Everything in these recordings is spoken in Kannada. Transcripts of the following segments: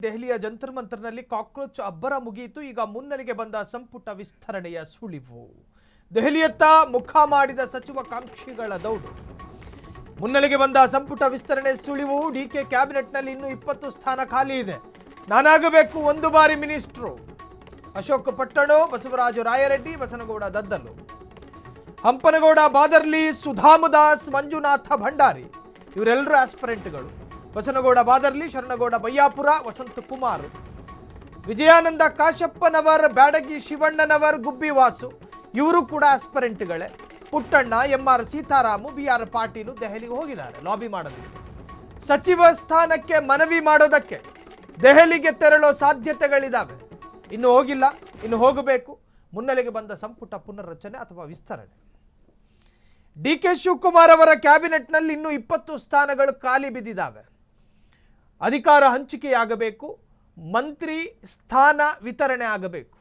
ದೆಹಲಿಯ ಜಂತರ್ ಮಂತರ್ನಲ್ಲಿ ಕಾಕ್ರೋಚ್ ಅಬ್ಬರ ಮುಗಿಯಿತು. ಈಗ ಮುನ್ನೆಲೆಗೆ ಬಂದ ಸಂಪುಟ ವಿಸ್ತರಣೆಯ ಸುಳಿವು. ದೆಹಲಿಯತ್ತ ಮುಖ ಮಾಡಿದ ಸಚಿವಾಕಾಂಕ್ಷಿಗಳ ದೌಡು. ಮುನ್ನೆಲೆಗೆ ಬಂದ ಸಂಪುಟ ವಿಸ್ತರಣೆ ಸುಳಿವು. ಡಿಕೆ ಕ್ಯಾಬಿನೆಟ್ನಲ್ಲಿ ಇನ್ನೂ 20 ಸ್ಥಾನ ಖಾಲಿ ಇದೆ. ನಾನಾಗಬೇಕು ಒಂದು ಬಾರಿ ಮಿನಿಸ್ಟ್ರು. ಅಶೋಕ್ ಪಟ್ಟಣೋ, ಬಸವರಾಜು ರಾಯರೆಡ್ಡಿ, ಬಸನಗೌಡ ದದ್ದಲು, ಹಂಪನಗೌಡ ಬಾದರ್ಲಿ, ಸುಧಾಮದಾಸ್, ಮಂಜುನಾಥ ಭಂಡಾರಿ ಇವರೆಲ್ಲರೂ ಆಸ್ಪರೆಂಟ್ಗಳು. ಬಸನಗೌಡ ಬಾದರ್ಲಿ, ಶರಣಗೌಡ ಬಯ್ಯಾಪುರ, ವಸಂತ ಕುಮಾರ್, ವಿಜಯಾನಂದ ಕಾಶಪ್ಪನವರ್, ಬ್ಯಾಡಗಿ ಶಿವಣ್ಣನವರ್, ಗುಬ್ಬಿ ವಾಸು ಇವರು ಕೂಡ ಆಸ್ಪರೆಂಟ್ಗಳೇ. ಪುಟ್ಟಣ್ಣ, ಎಂಆರ್ ಸೀತಾರಾಮು, ಬಿಆರ್ ಪಾಟೀಲು ದೆಹಲಿಗೆ ಹೋಗಿದ್ದಾರೆ ಲಾಬಿ ಮಾಡೋದಕ್ಕೆ. ಸಚಿವ ಸ್ಥಾನಕ್ಕೆ ಮನವಿ ಮಾಡೋದಕ್ಕೆ ದೆಹಲಿಗೆ ತೆರಳೋ ಸಾಧ್ಯತೆಗಳಿದ್ದಾವೆ. ಇನ್ನು ಹೋಗಿಲ್ಲ, ಇನ್ನು ಹೋಗಬೇಕು. ಮುನ್ನೆಲೆಗೆ ಬಂದ ಸಂಪುಟ ಪುನರ್ರಚನೆ ಅಥವಾ ವಿಸ್ತರಣೆ. ಡಿಕೆ ಶಿವಕುಮಾರ್ ಅವರ ಕ್ಯಾಬಿನೆಟ್ನಲ್ಲಿ ಇನ್ನೂ 20 ಸ್ಥಾನಗಳು ಖಾಲಿ ಬಿದ್ದಿದ್ದಾವೆ. ಅಧಿಕಾರ ಹಂಚಿಕೆಯಾಗಬೇಕು, ಮಂತ್ರಿ ಸ್ಥಾನ ವಿತರಣೆ ಆಗಬೇಕು.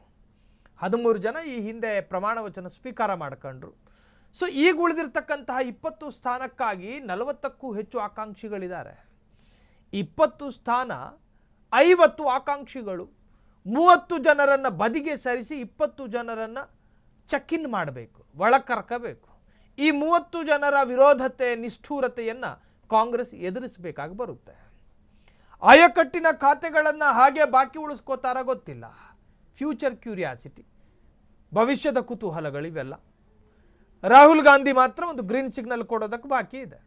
13 ಜನ ಈ ಹಿಂದೆ ಪ್ರಮಾಣ ವಚನ ಸ್ವೀಕಾರ ಮಾಡ್ಕೊಂಡ್ರು. ಸೊ ಈಗ ಉಳಿದಿರ್ತಕ್ಕಂತಹ 20 ಸ್ಥಾನಕ್ಕಾಗಿ 40ಕ್ಕೂ ಹೆಚ್ಚು ಆಕಾಂಕ್ಷಿಗಳಿದ್ದಾರೆ. 20 ಸ್ಥಾನ 50 ಆಕಾಂಕ್ಷಿಗಳು 30 ಜನರನ್ನು ಬದಿಗೆ ಸರಿಸಿ 20 ಜನರನ್ನು ಚೆಕ್ ಇನ್ ಮಾಡಬೇಕು, ಒಳಕರ್ಕಬೇಕು. ಈ 30 ಜನರ ವಿರೋಧತೆ, ನಿಷ್ಠೂರತೆಯನ್ನು ಕಾಂಗ್ರೆಸ್ ಎದುರಿಸಬೇಕಾಗಿ ಬರುತ್ತೆ. ಆಯಕಟ್ಟಿನ ಖಾತೆಗಳನ್ನು ಹಾಗೆ ಬಾಕಿ ಉಳಿಸ್ಕೋತಾರ ಗೊತ್ತಿಲ್ಲ. ಫ್ಯೂಚರ್ ಕ್ಯೂರಿಯಾಸಿಟಿ, ಭವಿಷ್ಯದ ಕುತೂಹಲಗಳಿವೆಲ್ಲ. ರಾಹುಲ್ ಗಾಂಧಿ ಮಾತ್ರ ಒಂದು ಗ್ರೀನ್ ಸಿಗ್ನಲ್ ಕೊಡೋದಕ್ಕೆ ಬಾಕಿ ಇದೆ.